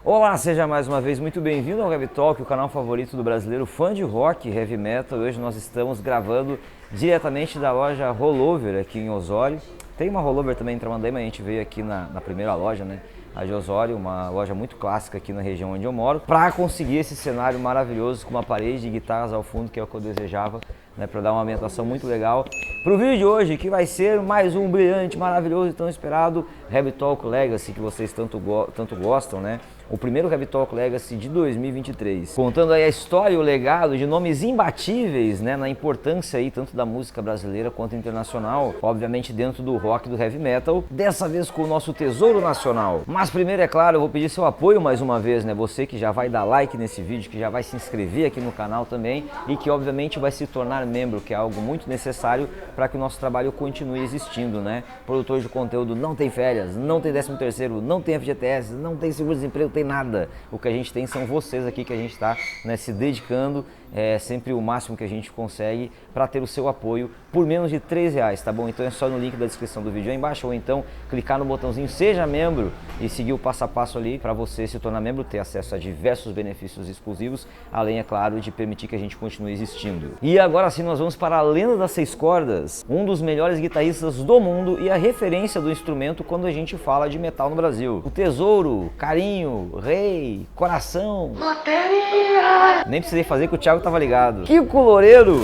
Olá, seja mais uma vez muito bem-vindo ao Heavy Talk, o canal favorito do brasileiro fã de rock e heavy metal. Hoje nós estamos gravando diretamente da loja Rollover aqui em Osório. Tem uma Rollover também em Tramandaí, mas a gente veio aqui na primeira loja, né? A de Osório, uma loja muito clássica aqui na região onde eu moro, para conseguir esse cenário maravilhoso com uma parede de guitarras ao fundo, que é o que eu desejava, né, para dar uma ambientação muito legal para o vídeo de hoje, que vai ser mais um brilhante, maravilhoso e tão esperado Heavy Talk Legacy, que vocês tanto gostam, né? O primeiro Heavy Talk Legacy de 2023, contando aí a história e o legado de nomes imbatíveis, né, na importância aí tanto da música brasileira quanto internacional, obviamente dentro do rock e do heavy metal, dessa vez com o nosso tesouro nacional. Mas primeiro, é claro, eu vou pedir seu apoio mais uma vez, né, você que já vai dar like nesse vídeo, que já vai se inscrever aqui no canal também e que obviamente vai se tornar membro, que é algo muito necessário para que o nosso trabalho continue existindo, né? Produtor de conteúdo não tem férias, não tem 13º, não tem FGTS, não tem seguro-desemprego, tem nada. O que a gente tem são vocês aqui que a gente está, né, se dedicando sempre o máximo que a gente consegue para ter o seu apoio por menos de R$3, tá bom? Então é só no link da descrição do vídeo aí embaixo ou então clicar no botãozinho Seja Membro e seguir o passo a passo ali para você se tornar membro, ter acesso a diversos benefícios exclusivos, além, é claro, de permitir que a gente continue existindo. E agora sim nós vamos para a lenda das 6 cordas, um dos melhores guitarristas do mundo e a referência do instrumento quando a gente fala de metal no Brasil. O tesouro, carinho, rei, coração. Bateria! Nem precisei fazer que o Thiago tava ligado. Kiko Loureiro!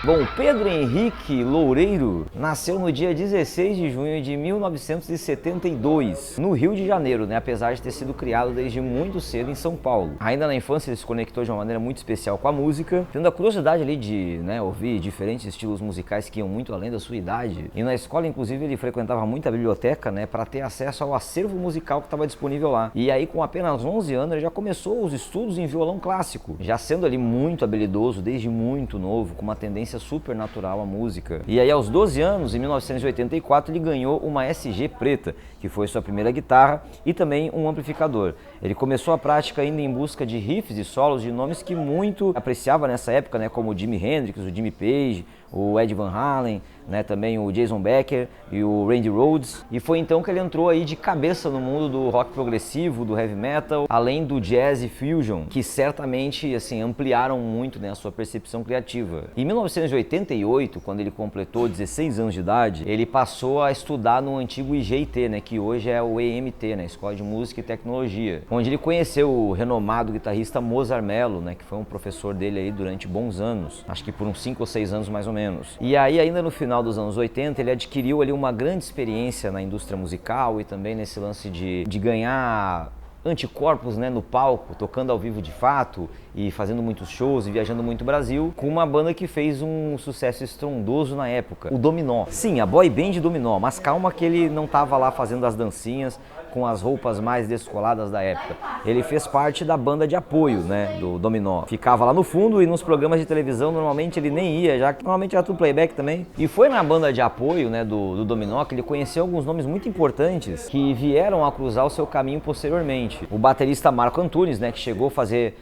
Bom, Pedro Henrique Loureiro nasceu no dia 16 de junho de 1972, no Rio de Janeiro, né? Apesar de ter sido criado desde muito cedo em São Paulo. Ainda na infância ele se conectou de uma maneira muito especial com a música, tendo a curiosidade ali de, né, ouvir diferentes estilos musicais que iam muito além da sua idade. E na escola, inclusive, ele frequentava muito a biblioteca, né, para ter acesso ao acervo musical que estava disponível lá. E aí, com apenas 11 anos, ele já começou os estudos em violão clássico, já sendo ali muito habilidoso desde muito novo, com uma tendência super natural à música. E aí aos 12 anos, em 1984, ele ganhou uma SG preta, que foi sua primeira guitarra e também um amplificador. Ele começou a prática ainda em busca de riffs e solos de nomes que muito apreciava nessa época, né, como o Jimi Hendrix, o Jimmy Page, o Ed Van Halen, né, também o Jason Becker e o Randy Rhoads. E foi então que ele entrou aí de cabeça no mundo do rock progressivo, do heavy metal, além do jazz e fusion, que certamente assim ampliaram muito, né, a sua percepção criativa. Em 1988, quando ele completou 16 anos de idade, ele passou a estudar no antigo IGT, né, que hoje é o EMT, né, Escola de Música e Tecnologia, onde ele conheceu o renomado guitarrista Mozart Mello, né, que foi um professor dele aí durante bons anos, acho que por uns 5 ou 6 anos mais ou menos. E aí, ainda no final dos anos 80, ele adquiriu ali uma grande experiência na indústria musical e também nesse lance de ganhar anticorpos, né, no palco, tocando ao vivo de fato e fazendo muitos shows e viajando muito o Brasil, com uma banda que fez um sucesso estrondoso na época, o Dominó. Sim, a boy band Dominó, mas calma que ele não estava lá fazendo as dancinhas com as roupas mais descoladas da época. Ele fez parte da banda de apoio, né, do Dominó. Ficava lá no fundo e nos programas de televisão normalmente ele nem ia, já que normalmente era tudo playback também. E foi na banda de apoio, né, do Dominó que ele conheceu alguns nomes muito importantes que vieram a cruzar o seu caminho posteriormente. O baterista Marco Antunes, né, que chegou a fazer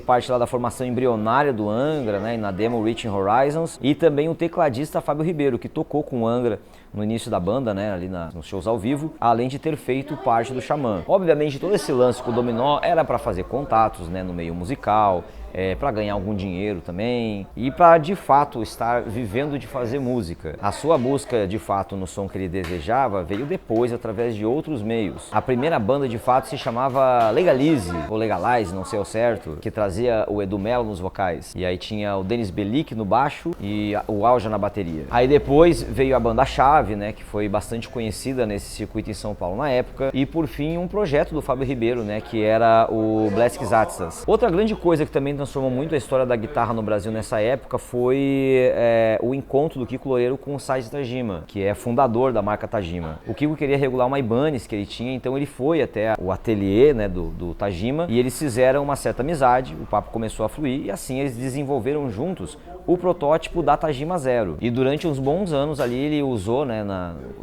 parte lá da formação embrionária do Angra, né, na demo Reaching Horizons, e também o tecladista Fábio Ribeiro, que tocou com o Angra no início da banda, né, ali nos shows ao vivo, além de ter feito parte do Xamã. Obviamente todo esse lance com o Dominó era para fazer contatos, né, no meio musical, para ganhar algum dinheiro também e para de fato estar vivendo de fazer música. A sua busca de fato no som que ele desejava veio depois através de outros meios. A primeira banda de fato se chamava Legalize ou Legalize, não sei ao certo, que trazia o Edu Mello nos vocais e aí tinha o Denis Belic no baixo e o Alja na bateria. Aí depois veio a banda Chave, né, que foi bastante conhecida nesse circuito em São Paulo na época, e por fim um projeto do Fábio Ribeiro, né, que era o Blask Zatzas. Outra grande coisa que também transformou muito a história da guitarra no Brasil nessa época foi o encontro do Kiko Loureiro com o Saiji Tajima, que é fundador da marca Tajima. O Kiko queria regular uma Ibanez que ele tinha, então ele foi até o ateliê, né, do Tajima e eles fizeram uma certa amizade, o papo começou a fluir e assim eles desenvolveram juntos o protótipo da Tajima Zero. E durante uns bons anos ali ele usou, né,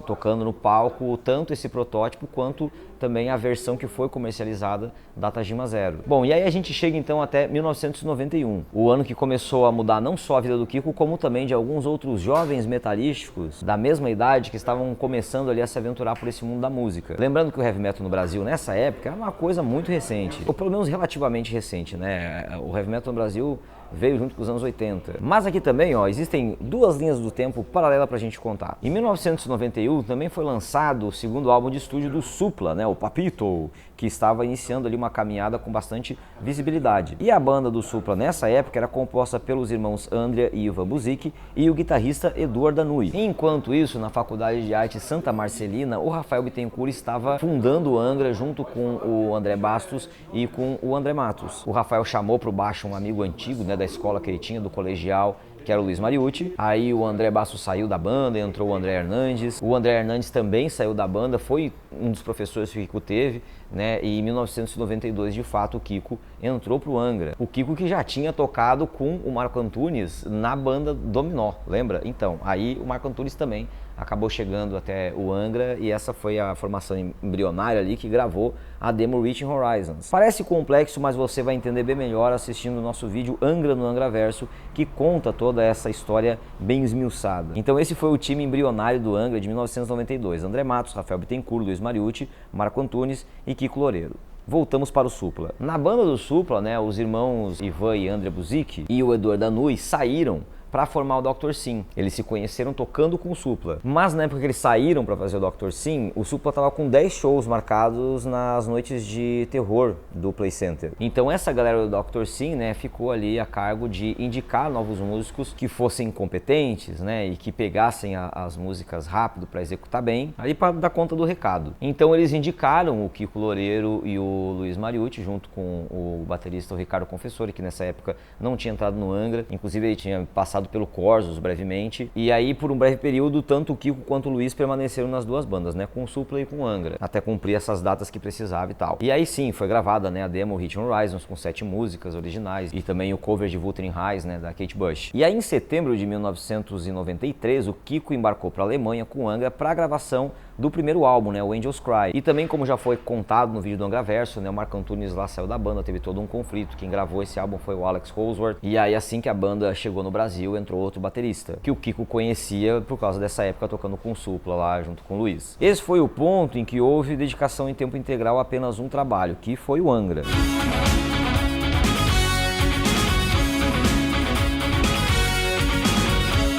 tocando no palco, tanto esse protótipo quanto também a versão que foi comercializada da Tajima Zero. Bom, e aí a gente chega então até 1991, o ano que começou a mudar não só a vida do Kiko, como também de alguns outros jovens metalísticos da mesma idade que estavam começando ali a se aventurar por esse mundo da música. Lembrando que o heavy metal no Brasil nessa época era uma coisa muito recente, ou pelo menos relativamente recente, né? O heavy metal no Brasil veio junto com os anos 80. Mas aqui também, ó, existem duas linhas do tempo paralelas pra gente contar. Em 1991 também foi lançado o segundo álbum de estúdio do Supla, né, o Papito, que estava iniciando ali uma caminhada com bastante visibilidade. E a banda do Supla nessa época era composta pelos irmãos Andrea e Ivan Buzik e o guitarrista Eduardo Danui. Enquanto isso, na Faculdade de Arte Santa Marcelina, o Rafael Bittencourt estava fundando o Angra junto com o André Bastos e com o André Matos. O Rafael chamou para o baixo um amigo antigo, né, da escola que ele tinha, do colegial, que era o Luiz Mariucci. Aí o André Bastos saiu da banda, entrou o André Hernandes. O André Hernandes também saiu da banda, foi um dos professores que o Kiko teve, né? E em 1992, de fato, o Kiko entrou pro Angra. O Kiko que já tinha tocado com o Marco Antunes na banda Dominó, lembra? Então, aí o Marco Antunes também acabou chegando até o Angra e essa foi a formação embrionária ali que gravou a demo Reaching Horizons. Parece complexo, mas você vai entender bem melhor assistindo o nosso vídeo Angra no Angraverso, que conta toda essa história bem esmiuçada. Então esse foi o time embrionário do Angra de 1992. André Matos, Rafael Bittencourt, Luiz Mariucci, Marco Antunes e Kiko Loureiro. Voltamos para o Supla. Na banda do Supla, né, os irmãos Ivan e André Buzik e o Eduardo Danui saíram para formar o Dr. Sim. Eles se conheceram tocando com o Supla. Mas na época que eles saíram para fazer o Dr. Sim, o Supla estava com 10 shows marcados nas noites de terror do Play Center. Então essa galera do Dr. Sim, né, ficou ali a cargo de indicar novos músicos que fossem competentes, né, e que pegassem as músicas rápido para executar bem, ali para dar conta do recado. Então eles indicaram o Kiko Loureiro e o Luiz Mariucci, junto com o baterista o Ricardo Confessori, que nessa época não tinha entrado no Angra, inclusive ele tinha passado pelo Corsos brevemente, e aí por um breve período tanto o Kiko quanto o Luiz permaneceram nas duas bandas, né, com o Supla e com o Angra, até cumprir essas datas que precisava e tal. E aí sim, foi gravada, né, a demo Reaching Horizons com 7 músicas originais e também o cover de Wuthering Heights, né, da Kate Bush. E aí em setembro de 1993 o Kiko embarcou para a Alemanha com o Angra para a gravação do primeiro álbum, né, o Angels Cry. E também, como já foi contado no vídeo do Angraverso, né, o Marco Antunes lá saiu da banda, teve todo um conflito. Quem gravou esse álbum foi o Alex Holsworth. E aí assim que a banda chegou no Brasil, entrou outro baterista, que o Kiko conhecia por causa dessa época tocando com o Supla lá junto com o Luiz. Esse foi o ponto em que houve dedicação em tempo integral a apenas um trabalho, que foi o Angra.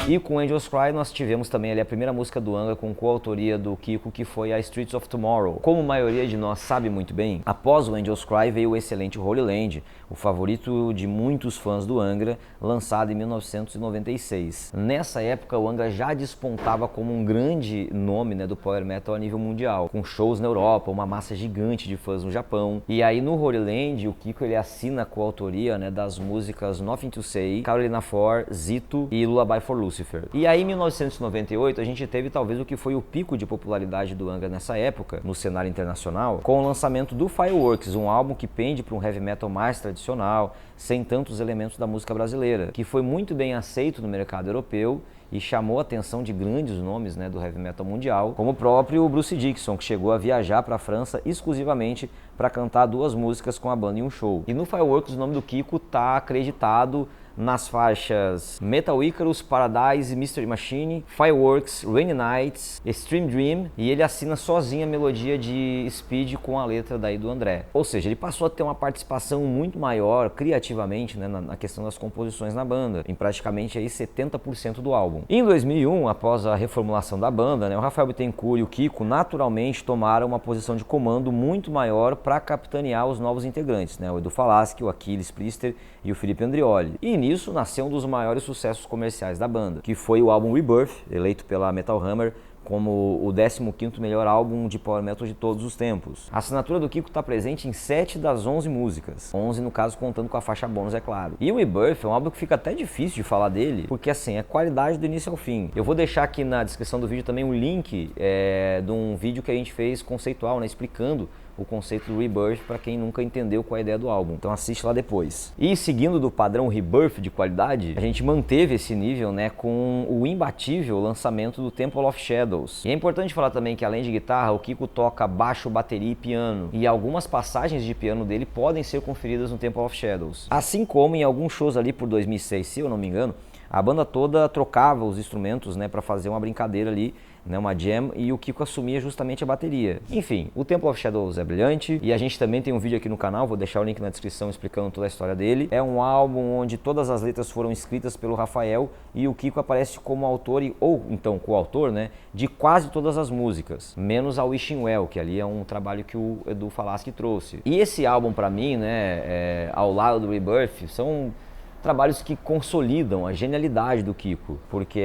E com Angels Cry nós tivemos também ali a primeira música do Angra com coautoria do Kiko, que foi a Streets of Tomorrow. Como a maioria de nós sabe muito bem, após o Angels Cry veio o excelente Holy Land, o favorito de muitos fãs do Angra, lançado em 1996. Nessa época o Angra já despontava como um grande nome, né, do Power Metal a nível mundial, com shows na Europa, uma massa gigante de fãs no Japão. E aí no Holy Land o Kiko ele assina a coautoria, né, das músicas Nothing to Say, Carolina For, Zito e Lullaby for Lucifer. E aí em 1998 a gente teve talvez o que foi o pico de popularidade do Angra nessa época, no cenário internacional, com o lançamento do Fireworks, um álbum que pende para um heavy metal mais tradicional, sem tantos elementos da música brasileira, que foi muito bem aceito no mercado europeu e chamou a atenção de grandes nomes, né, do heavy metal mundial, como o próprio Bruce Dickinson, que chegou a viajar para a França exclusivamente para cantar 2 músicas com a banda em um show. E no Fireworks o nome do Kiko está acreditado nas faixas Metal Icarus, Paradise, Mystery Machine, Fireworks, Rainy Nights, Extreme Dream, e ele assina sozinho a melodia de Speed com a letra daí do André. Ou seja, ele passou a ter uma participação muito maior criativamente, né, na questão das composições na banda, em praticamente aí 70% do álbum. Em 2001, após a reformulação da banda, né, o Rafael Bittencourt e o Kiko naturalmente tomaram uma posição de comando muito maior para capitanear os novos integrantes, né, o Edu Falaschi, o Aquiles Priester e o Felipe Andrioli. E nisso nasceu um dos maiores sucessos comerciais da banda, que foi o álbum Rebirth, eleito pela Metal Hammer como o 15º melhor álbum de Power Metal de todos os tempos. A assinatura do Kiko está presente em 7 das 11 músicas, 11 no caso contando com a faixa bônus, é claro. E o Rebirth é um álbum que fica até difícil de falar dele, porque assim, é qualidade do início ao fim. Eu vou deixar aqui na descrição do vídeo também um link de um vídeo que a gente fez conceitual, né, explicando o conceito do Rebirth para quem nunca entendeu qual é a ideia do álbum. Então assiste lá depois. E seguindo do padrão Rebirth de qualidade, a gente manteve esse nível, né, com o imbatível lançamento do Temple of Shadows. E é importante falar também que além de guitarra, o Kiko toca baixo, bateria e piano. E algumas passagens de piano dele podem ser conferidas no Temple of Shadows. Assim como em alguns shows ali por 2006, se eu não me engano, a banda toda trocava os instrumentos, né, para fazer uma brincadeira ali, né, uma jam, e o Kiko assumia justamente a bateria. Enfim, o Temple of Shadows é brilhante, e a gente também tem um vídeo aqui no canal, vou deixar o link na descrição explicando toda a história dele. É um álbum onde todas as letras foram escritas pelo Rafael, e o Kiko aparece como autor, ou então coautor, né, de quase todas as músicas, menos a Wishing Well, que ali é um trabalho que o Edu Falaschi trouxe. E esse álbum pra mim, né, ao lado do Rebirth, são trabalhos que consolidam a genialidade do Kiko, porque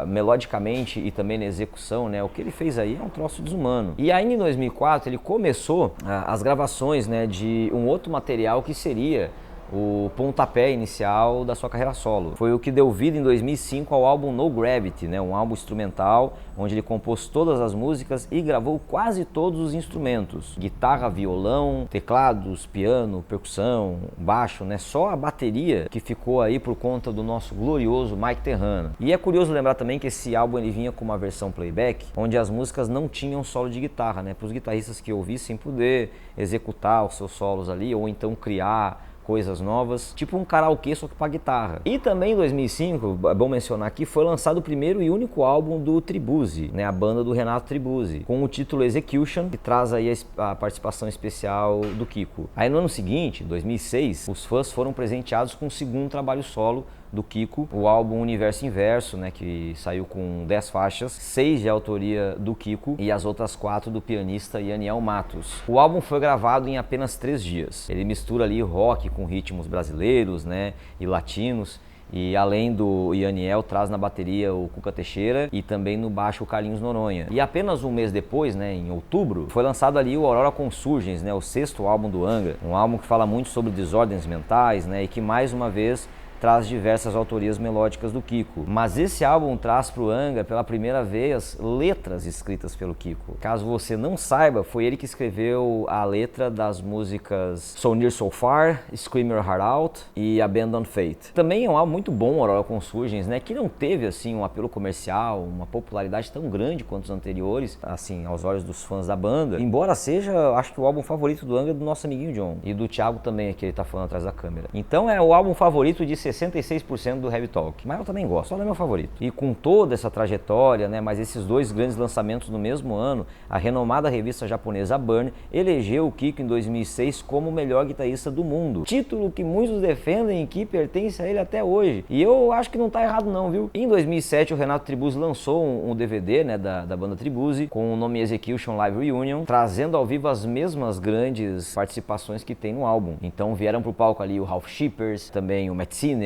melodicamente e também na execução, né, o que ele fez aí é um troço desumano. E ainda em 2004 ele começou as gravações, né, de um outro material que seria o pontapé inicial da sua carreira solo. Foi o que deu vida em 2005 ao álbum No Gravity, né, um álbum instrumental onde ele compôs todas as músicas e gravou quase todos os instrumentos: guitarra, violão, teclados, piano, percussão, baixo, né, só a bateria que ficou aí por conta do nosso glorioso Mike Terrana. E é curioso lembrar também que esse álbum ele vinha com uma versão playback, onde as músicas não tinham solo de guitarra, né, para os guitarristas que ouvissem poder executar os seus solos ali ou então criar coisas novas, tipo um karaokê só que para guitarra. E também em 2005, é bom mencionar aqui, foi lançado o primeiro e único álbum do Tribuzzi, né, a banda do Renato Tribuzzi, com o título Execution, que traz aí a participação especial do Kiko. Aí no ano seguinte, 2006, os fãs foram presenteados com o segundo trabalho solo do Kiko, o álbum Universo Inverso, né, que saiu com 10 faixas, 6 de autoria do Kiko e as outras 4 do pianista Yaniel Matos. O álbum foi gravado em apenas 3 dias. Ele mistura ali rock com ritmos brasileiros, né, e latinos. E além do Yaniel, traz na bateria o Cuca Teixeira e também no baixo o Carlinhos Noronha. E apenas um mês depois, né, em outubro, foi lançado ali o Aurora Consurgens, né, o 6º álbum do Angra, um álbum que fala muito sobre desordens mentais, né, e que mais uma vez traz diversas autorias melódicas do Kiko. Mas esse álbum traz para o Angra pela primeira vez letras escritas pelo Kiko. Caso você não saiba, foi ele que escreveu a letra das músicas So Near So Far, Scream Your Heart Out e Abandon Fate. Também é um álbum muito bom, Aurora Consurgens, né, que não teve assim um apelo comercial, uma popularidade tão grande quanto os anteriores, assim, aos olhos dos fãs da banda. Embora seja, acho que o álbum favorito do Angra do nosso amiguinho John e do Thiago também, que ele tá falando atrás da câmera. Então é o álbum favorito de 66% do Heavy Talk, mas eu também gosto, só não é meu favorito. E com toda essa trajetória, né, mas esses dois grandes lançamentos no mesmo ano, a renomada revista japonesa Burn elegeu o Kiko em 2006 como o melhor guitarrista do mundo, título que muitos defendem e que pertence a ele até hoje. E eu acho que não tá errado não, viu? Em 2007 o Renato Tribuzzi lançou um DVD, né, da banda Tribuzzi, com o nome Execution Live Reunion, trazendo ao vivo as mesmas grandes participações que tem no álbum. Então vieram pro palco ali o Ralph Shippers, também o Matt Sinner,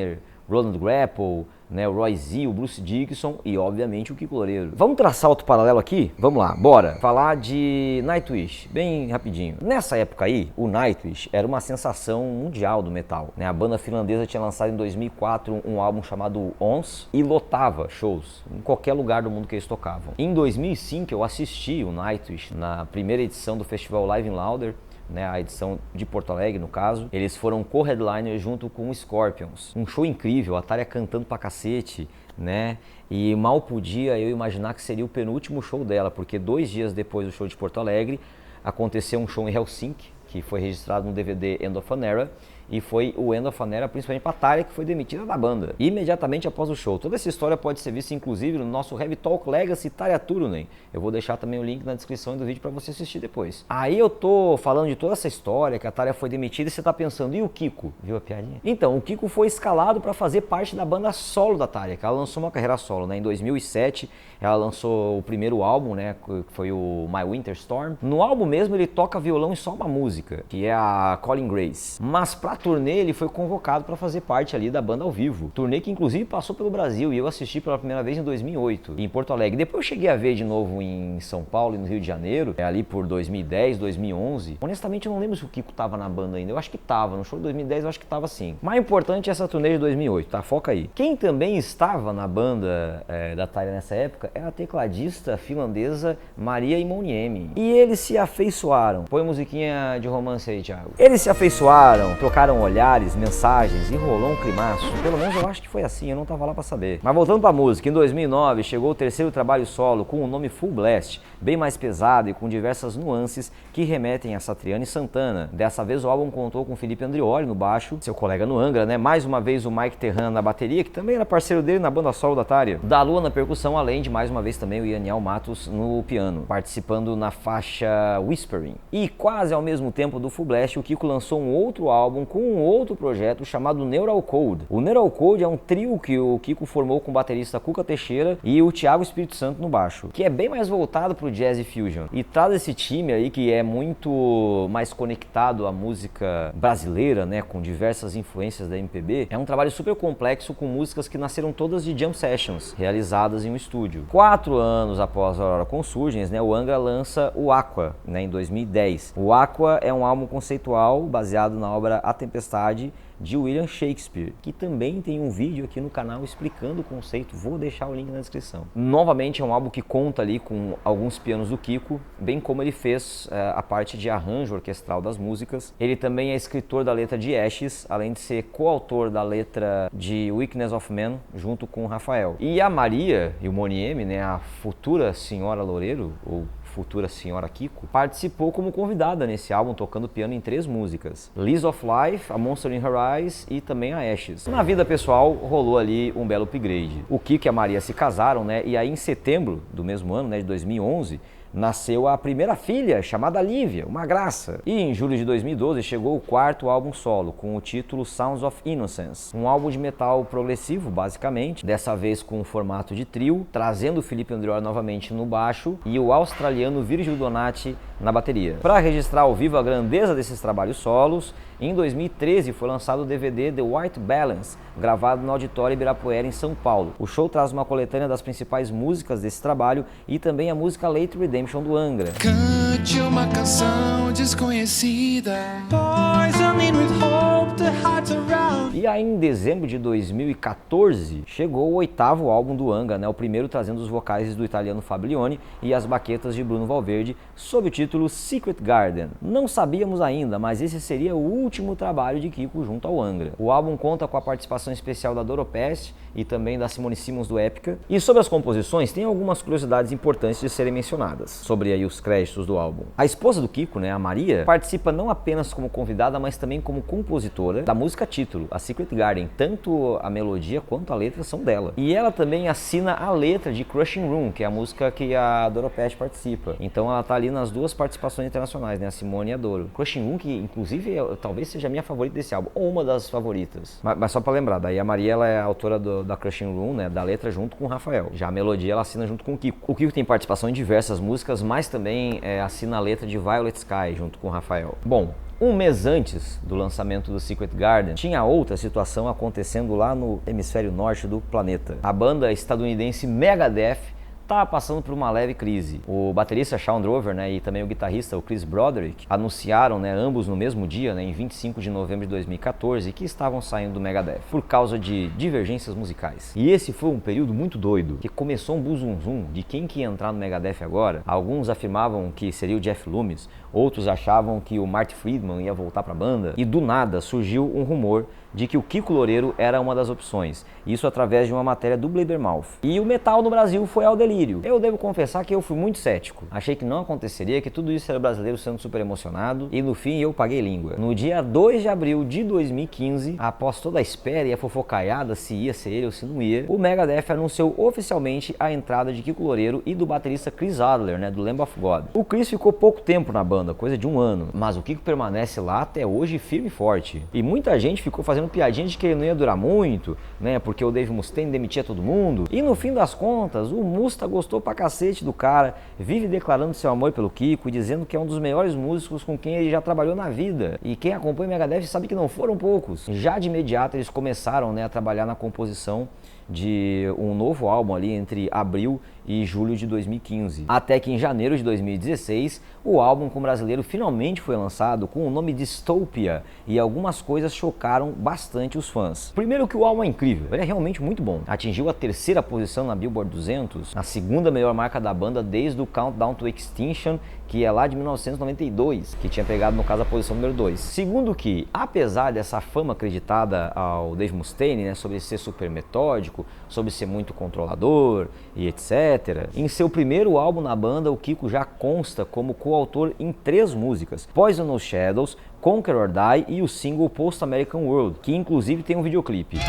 Roland Grapple, né, o Roy Z, o Bruce Dickinson e obviamente o Kiko Loureiro. Vamos traçar outro paralelo aqui? Vamos lá, bora falar de Nightwish, bem rapidinho. Nessa época aí, o Nightwish era uma sensação mundial do metal, né? A banda finlandesa tinha lançado em 2004 um álbum chamado Ons e lotava shows em qualquer lugar do mundo que eles tocavam. Em 2005 eu assisti o Nightwish na primeira edição do festival Live in Louder, né, a edição de Porto Alegre, no caso. Eles foram co-headliners junto com o Scorpions. Um show incrível, a Tária cantando pra cacete, né? E mal podia eu imaginar que seria o penúltimo show dela, porque 2 dias depois do show de Porto Alegre, aconteceu um show em Helsinki, que foi registrado no DVD End of an Era, e foi o End of an Era principalmente para a Tária, que foi demitida da banda imediatamente após o show. Toda essa história pode ser vista inclusive no nosso Heavy Talk Legacy Tária Turunen. Eu vou deixar também o link na descrição do vídeo para você assistir depois. Aí eu tô falando de toda essa história, que a Tária foi demitida, e você tá pensando, e o Kiko? Viu a piadinha? Então, o Kiko foi escalado para fazer parte da banda solo da Tária, que ela lançou uma carreira solo, né? Em 2007, ela lançou o primeiro álbum, né? Que foi o My Winter Storm. No álbum mesmo, ele toca violão em só uma música, que é a Calling Grace. Mas para Na turnê ele foi convocado para fazer parte ali da banda ao vivo, turnê que inclusive passou pelo Brasil e eu assisti pela primeira vez em 2008 em Porto Alegre. Depois eu cheguei a ver de novo em São Paulo e no Rio de Janeiro, ali por 2010, 2011. Honestamente eu não lembro se o Kiko tava na banda ainda, eu acho que tava, no show de 2010 eu acho que tava sim. Mais importante é essa turnê de 2008, tá? Foca aí. Quem também estava na banda da Thalia nessa época era a tecladista finlandesa Maria Imoniemi. E eles se afeiçoaram. Põe musiquinha de romance aí, Thiago. Eles se afeiçoaram, trocaram olhares, mensagens e rolou um climaço. Pelo menos eu acho que foi assim, eu não tava lá pra saber. Mas voltando pra música, em 2009 chegou o terceiro trabalho solo com o nome Full Blast, bem mais pesado e com diversas nuances que remetem a Satriani e Santana. Dessa vez o álbum contou com Felipe Andrioli no baixo, seu colega no Angra, né? Mais uma vez o Mike Terran na bateria, que também era parceiro dele na banda solo da Thalia. Da Lua na percussão, além de mais uma vez também o Yaniel Matos no piano, participando na faixa Whispering. E quase ao mesmo tempo do Full Blast, o Kiko lançou um outro álbum com um outro projeto chamado Neural Code. O Neural Code é um trio que o Kiko formou com o baterista Cuca Teixeira e o Thiago Espírito Santo no baixo, que é bem mais voltado pro jazz e fusion. E traz esse time aí que é muito mais conectado à música brasileira, né, com diversas influências da MPB. É um trabalho super complexo com músicas que nasceram todas de jam sessions, realizadas em um estúdio. 4 anos após a Aurora Consurgens, né, o Angra lança o Aqua, né, em 2010. O Aqua é um álbum conceitual baseado na obra A Tempestade, de William Shakespeare, que também tem um vídeo aqui no canal explicando o conceito, vou deixar o link na descrição. Novamente é um álbum que conta ali com alguns pianos do Kiko, bem como ele fez a parte de arranjo orquestral das músicas. Ele também é escritor da letra de Ashes, além de ser coautor da letra de Weakness of Man, junto com o Rafael. E a Maria Imoniemi, né, a futura senhora Loureiro, ou futura senhora Kiko, participou como convidada nesse álbum, tocando piano em 3 músicas: Lease of Life, A Monster in Her Eyes e também a Ashes. Na vida pessoal, rolou ali um belo upgrade. O Kiko e a Maria se casaram, né? E aí em setembro do mesmo ano, né, de 2011, nasceu a primeira filha, chamada Lívia, uma graça. E em julho de 2012 chegou o 4º álbum solo, com o título Sounds of Innocence, um álbum de metal progressivo, basicamente, dessa vez com o formato de trio, trazendo o Felipe Andrioli novamente no baixo e o australiano Virgil Donati na bateria. Para registrar ao vivo a grandeza desses trabalhos solos, em 2013 foi lançado o DVD The White Balance, gravado no Auditório Ibirapuera em São Paulo. O show traz uma coletânea das principais músicas desse trabalho e também a música Late Redemption do Angra. Cante uma canção desconhecida, poison with hope, the hearts around. E aí em dezembro de 2014 chegou o 8º álbum do Angra, né? O primeiro trazendo os vocais do italiano Fabio Lione e as baquetas de Bruno Valverde, sob o título Secret Garden. Não sabíamos ainda, mas esse seria o último trabalho de Kiko junto ao Angra. O álbum conta com a participação especial da Doro Pest e também da Simone Simons do Épica. E sobre as composições, tem algumas curiosidades importantes de serem mencionadas sobre aí os créditos do álbum. A esposa do Kiko, né, a Maria, participa não apenas como convidada, mas também como compositora da música título, a Secret Garden. Tanto a melodia quanto a letra são dela. E ela também assina a letra de Crushing Room, que é a música que a Doro Pest participa. Então ela tá ali nas 2 participações internacionais, né, a Simone e a Doro. Crushing Room, que inclusive talvez seja a minha favorita desse álbum, ou uma das favoritas. Mas só pra lembrar, daí a Maria ela é a autora da Crushing Room, né, da letra junto com o Rafael. Já a melodia ela assina junto com o Kiko. O Kiko tem participação em diversas músicas, mas também assina a letra de Violet Sky junto com o Rafael. Bom, um mês antes do lançamento do Secret Garden, tinha outra situação acontecendo lá no hemisfério norte do planeta. A banda estadunidense Megadeth estava passando por uma leve crise. O baterista Shawn Drover, né, e também o guitarrista o Chris Broderick anunciaram, né, ambos no mesmo dia, né, em 25 de novembro de 2014, que estavam saindo do Megadeth por causa de divergências musicais. E esse foi um período muito doido, que começou um buzunzum de quem que ia entrar no Megadeth agora. Alguns afirmavam que seria o Jeff Loomis, outros achavam que o Marty Friedman ia voltar para a banda, e do nada surgiu um rumor de que o Kiko Loureiro era uma das opções, isso através de uma matéria do Blabbermouth. E o metal no Brasil foi ao delírio. Eu devo confessar que eu fui muito cético, achei que não aconteceria, que tudo isso era brasileiro sendo super emocionado, e no fim eu paguei língua. No dia 2 de abril de 2015, após toda a espera e a fofocaiada se ia ser ele ou se não ia, o Megadeth anunciou oficialmente a entrada de Kiko Loureiro e do baterista Chris Adler, né, do Lamb of God. O Chris ficou pouco tempo na banda, coisa de 1 ano, mas o Kiko permanece lá até hoje firme e forte, e muita gente ficou fazendo fazendo piadinha de que ele não ia durar muito, né, porque o Dave Mustaine demitia todo mundo. E no fim das contas, o Musta gostou pra cacete do cara, vive declarando seu amor pelo Kiko e dizendo que é um dos melhores músicos com quem ele já trabalhou na vida. E quem acompanha o Megadeth sabe que não foram poucos. Já de imediato eles começaram, né, a trabalhar na composição de um novo álbum ali entre abril e julho de 2015. Até que em janeiro de 2016, o álbum com o brasileiro finalmente foi lançado com o nome Dystopia, e algumas coisas chocaram bastante os fãs. Primeiro que o álbum é incrível, ele é realmente muito bom. Atingiu a 3ª posição na Billboard 200, a 2ª melhor marca da banda desde o Countdown to Extinction, que é lá de 1992, que tinha pegado no caso a posição número 2. Segundo que, apesar dessa fama acreditada ao Dave Mustaine, né, sobre ser super metódico, sobre ser muito controlador e etc., em seu primeiro álbum na banda, o Kiko já consta como coautor em 3 músicas: Poisonous Shadows, Conquer or Die e o single Post American World, que inclusive tem um videoclipe.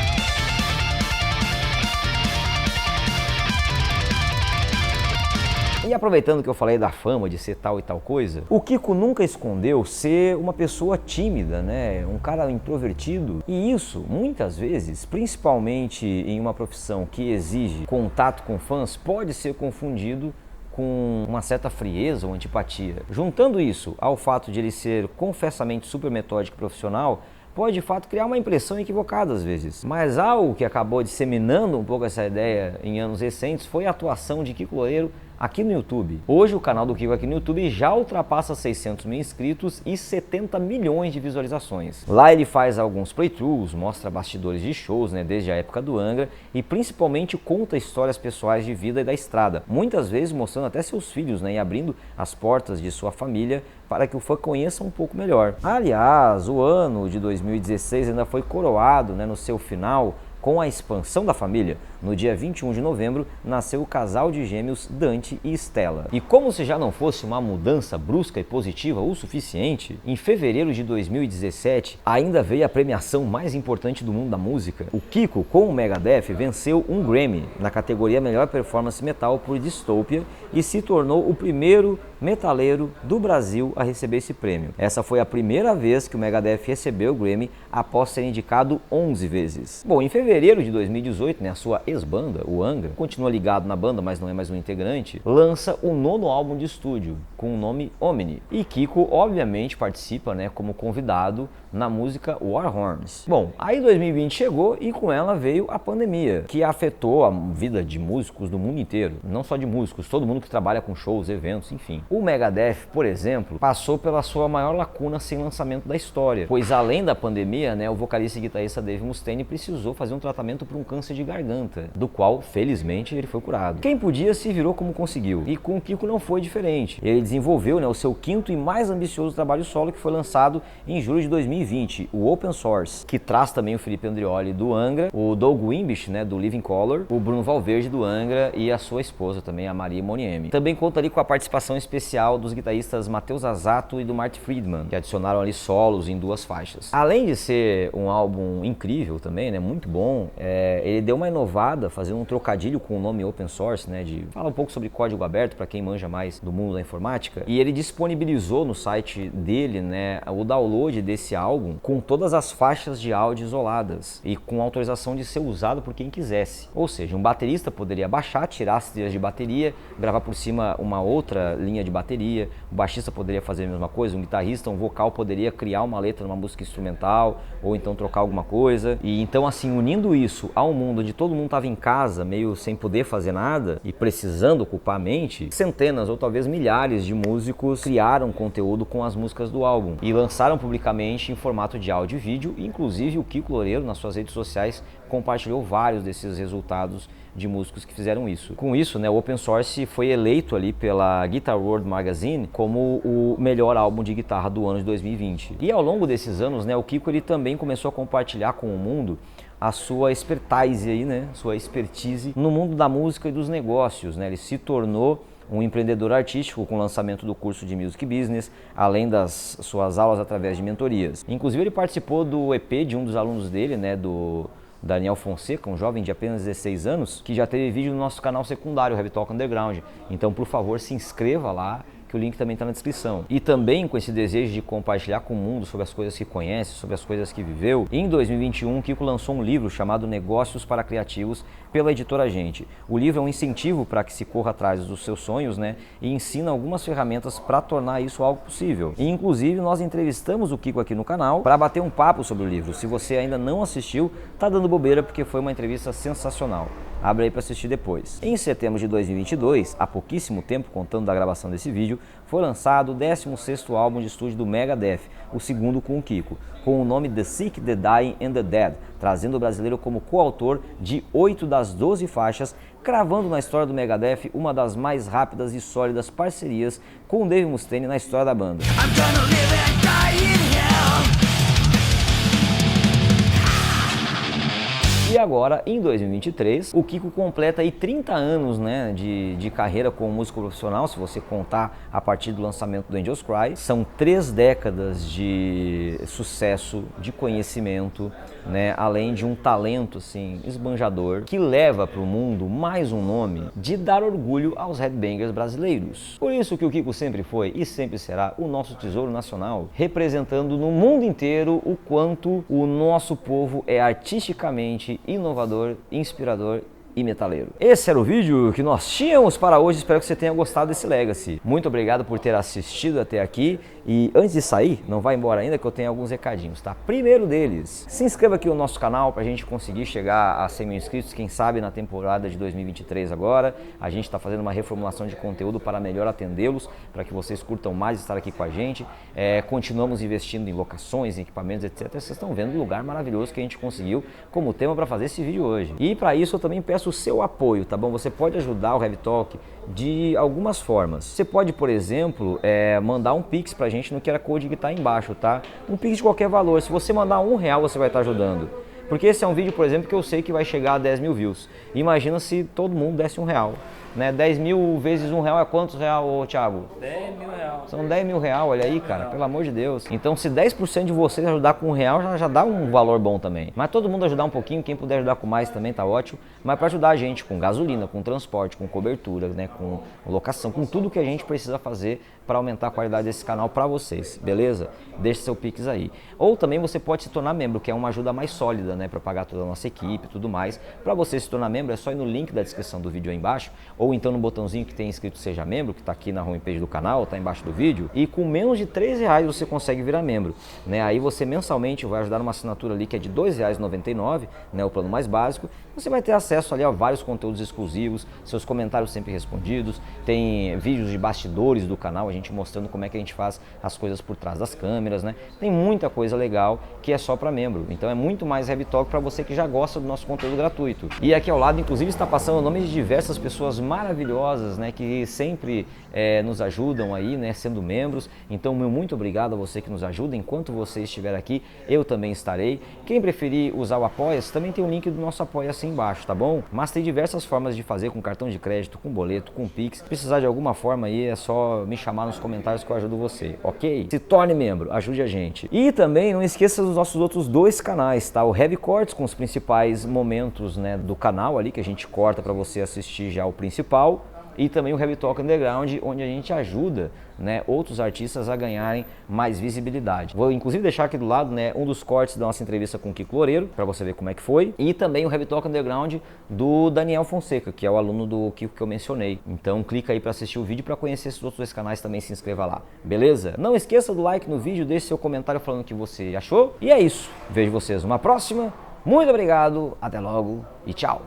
E aproveitando que eu falei da fama de ser tal e tal coisa, o Kiko nunca escondeu ser uma pessoa tímida, né? Um cara introvertido. E isso, muitas vezes, principalmente em uma profissão que exige contato com fãs, pode ser confundido com uma certa frieza ou antipatia. Juntando isso ao fato de ele ser confessamente super metódico e profissional, pode de fato criar uma impressão equivocada às vezes. Mas algo que acabou disseminando um pouco essa ideia em anos recentes foi a atuação de Kiko Loureiro aqui no YouTube. Hoje o canal do Kiko aqui no YouTube já ultrapassa 600 mil inscritos e 70 milhões de visualizações. Lá ele faz alguns playthroughs, mostra bastidores de shows, né, desde a época do Angra, e principalmente conta histórias pessoais de vida e da estrada, muitas vezes mostrando até seus filhos, né, e abrindo as portas de sua família para que o fã conheça um pouco melhor. Aliás, o ano de 2016 ainda foi coroado, né, no seu final com a expansão da família. No dia 21 de novembro, nasceu o casal de gêmeos Dante e Stella. E como se já não fosse uma mudança brusca e positiva o suficiente, em fevereiro de 2017, ainda veio a premiação mais importante do mundo da música. O Kiko, com o Megadeth, venceu um Grammy na categoria Melhor Performance Metal por Dystopia e se tornou o primeiro metaleiro do Brasil a receber esse prêmio. Essa foi a primeira vez que o Megadeth recebeu o Grammy após ser indicado 11 vezes. Bom, em fevereiro de 2018, né, a sua ex-banda, o Angra, continua ligado na banda, mas não é mais um integrante, lança o 9º álbum de estúdio, com o nome Omni. E Kiko, obviamente, participa, né, como convidado na música War Horns. Bom, aí 2020 chegou e com ela veio a pandemia, que afetou a vida de músicos do mundo inteiro. Não só de músicos, todo mundo que trabalha com shows, eventos, enfim. O Megadeth, por exemplo, passou pela sua maior lacuna sem lançamento da história, pois além da pandemia, né, o vocalista e guitarrista Dave Mustaine precisou fazer um tratamento para um câncer de garganta, do qual, felizmente, ele foi curado. Quem podia se virou como conseguiu, e com o Kiko não foi diferente. Ele desenvolveu, né, o seu 5º e mais ambicioso trabalho solo, que foi lançado em julho de 2020, o Open Source, que traz também o Felipe Andreoli do Angra, o Doug Wimbish, né, do Living Colour, o Bruno Valverde do Angra e a sua esposa também, a Maria Moniemi. Também conta ali com a participação especial dos guitarristas Matheus Azato e do Marty Friedman, que adicionaram ali solos em 2 faixas. Além de ser um álbum incrível também, né, muito bom, ele deu uma inovada, fazendo um trocadilho com o nome Open Source, né, de falar um pouco sobre código aberto para quem manja mais do mundo da informática, e ele disponibilizou no site dele, né, o download desse álbum com todas as faixas de áudio isoladas e com autorização de ser usado por quem quisesse. Ou seja, um baterista poderia baixar, tirar as trilhas de bateria, gravar por cima uma outra linha de bateria, o baixista poderia fazer a mesma coisa, um guitarrista, um vocal poderia criar uma letra numa música instrumental ou então trocar alguma coisa. E então, assim, unindo isso a um mundo onde todo mundo estava em casa, meio sem poder fazer nada e precisando ocupar a mente, centenas ou talvez milhares de músicos criaram conteúdo com as músicas do álbum e lançaram publicamente em formato de áudio e vídeo. Inclusive o Kiko Loureiro, nas suas redes sociais, compartilhou vários desses resultados de músicos que fizeram isso. Com isso, né, o Open Source foi eleito ali pela Guitar World Magazine como o melhor álbum de guitarra do ano de 2020. E ao longo desses anos, né, o Kiko ele também começou a compartilhar com o mundo a sua expertise aí, né, sua expertise no mundo da música e dos negócios, né? Ele se tornou um empreendedor artístico com o lançamento do curso de Music Business, além das suas aulas através de mentorias. Inclusive ele participou do EP de um dos alunos dele, né, do Daniel Fonseca, um jovem de apenas 16 anos, que já teve vídeo no nosso canal secundário, Heavy Talk Underground. Então, por favor, se inscreva lá, que que o link também está na descrição. E também com esse desejo de compartilhar com o mundo sobre as coisas que conhece, sobre as coisas que viveu, em 2021 o Kiko lançou um livro chamado Negócios para Criativos pela editora Gente. O livro é um incentivo para que se corra atrás dos seus sonhos, né, e ensina algumas ferramentas para tornar isso algo possível. E inclusive nós entrevistamos o Kiko aqui no canal para bater um papo sobre o livro. Se você ainda não assistiu, tá dando bobeira porque foi uma entrevista sensacional. Abre aí para assistir depois. Em setembro de 2022, há pouquíssimo tempo, contando da gravação desse vídeo, foi lançado o 16º álbum de estúdio do Megadeth, o segundo com o Kiko, com o nome The Sick, The Dying and The Dead, trazendo o brasileiro como coautor de 8 das 12 faixas, cravando na história do Megadeth uma das mais rápidas e sólidas parcerias com o Dave Mustaine na história da banda. E agora, em 2023, o Kiko completa aí 30 anos, né, de carreira como músico profissional, se você contar a partir do lançamento do Angels Cry. São 3 décadas de sucesso, de conhecimento, né, além de um talento assim, esbanjador, que leva para o mundo mais um nome de dar orgulho aos headbangers brasileiros. Por isso que o Kiko sempre foi e sempre será o nosso tesouro nacional, representando no mundo inteiro o quanto o nosso povo é artisticamente inovador, inspirador e metaleiro. Esse era o vídeo que nós tínhamos para hoje, espero que você tenha gostado desse Legacy. Muito obrigado por ter assistido até aqui e antes de sair, não vai embora ainda que eu tenho alguns recadinhos, tá? Primeiro deles, se inscreva aqui no nosso canal para a gente conseguir chegar a 100 mil inscritos, quem sabe na temporada de 2023 agora. A gente está fazendo uma reformulação de conteúdo para melhor atendê-los, para que vocês curtam mais estar aqui com a gente. Continuamos investindo em locações, em equipamentos, etc. Vocês estão vendo o lugar maravilhoso que a gente conseguiu como tema para fazer esse vídeo hoje. E para isso eu também peço o seu apoio, tá bom? Você pode ajudar o Heavy Talk de algumas formas. Você pode, por exemplo, mandar um Pix pra gente no QR Code que está aí embaixo, tá? Um Pix de qualquer valor. Se você mandar R$1, você vai estar ajudando. Porque esse é um vídeo, por exemplo, que eu sei que vai chegar a 10 mil views. Imagina se todo mundo desse R$1. Né? 10 mil vezes R$1 é quantos real, ô Thiago? 10 mil reais. São 10 mil reais, olha aí, cara, pelo amor de Deus. Então, se 10% de vocês ajudar com R$1, já dá um valor bom também. Mas todo mundo ajudar um pouquinho, quem puder ajudar com mais também tá ótimo. Mas para ajudar a gente com gasolina, com transporte, com cobertura, né, com locação, com tudo que a gente precisa fazer para aumentar a qualidade desse canal para vocês, beleza? Deixe seu Pix aí. Ou também você pode se tornar membro, que é uma ajuda mais sólida, né, para pagar toda a nossa equipe e tudo mais. Para você se tornar membro, é só ir no link da descrição do vídeo aí embaixo, ou então no botãozinho que tem escrito Seja Membro, que está aqui na homepage do canal, está embaixo do vídeo, e com menos de R$3 você consegue virar membro, né? Aí você mensalmente vai ajudar numa assinatura ali que é de R$2,99, né, o plano mais básico. Você vai ter acesso ali a vários conteúdos exclusivos, seus comentários sempre respondidos, tem vídeos de bastidores do canal, a gente mostrando como é que a gente faz as coisas por trás das câmeras, né? Tem muita coisa legal que é só para membro, então é muito mais Heavy Talk para você que já gosta do nosso conteúdo gratuito. E aqui ao lado, inclusive, está passando o nome de diversas pessoas maravilhosas, né, que sempre nos ajudam aí, né, sendo membros. Então, meu muito obrigado a você que nos ajuda. Enquanto você estiver aqui, eu também estarei. Quem preferir usar o Apoia-se, também tem o link do nosso Apoia-se embaixo, tá bom? Mas tem diversas formas de fazer, com cartão de crédito, com boleto, com Pix. Se precisar de alguma forma aí, é só me chamar nos comentários que eu ajudo você, ok? Se torne membro, ajude a gente. E também não esqueça dos nossos outros 2 canais, tá? O Heavy Cortes, com os principais momentos, né, do canal ali, que a gente corta para você assistir já o principal. E também o Heavy Talk Underground, onde a gente ajuda, né, outros artistas a ganharem mais visibilidade. Vou inclusive deixar aqui do lado, né, um dos cortes da nossa entrevista com o Kiko Loureiro, para você ver como é que foi. E também o Heavy Talk Underground do Daniel Fonseca, que é o aluno do Kiko que eu mencionei. Então clica aí para assistir o vídeo, para conhecer esses outros 2 canais também, se inscreva lá, beleza? Não esqueça do like no vídeo, deixe seu comentário falando o que você achou. E é isso, vejo vocês numa próxima. Muito obrigado, até logo e tchau!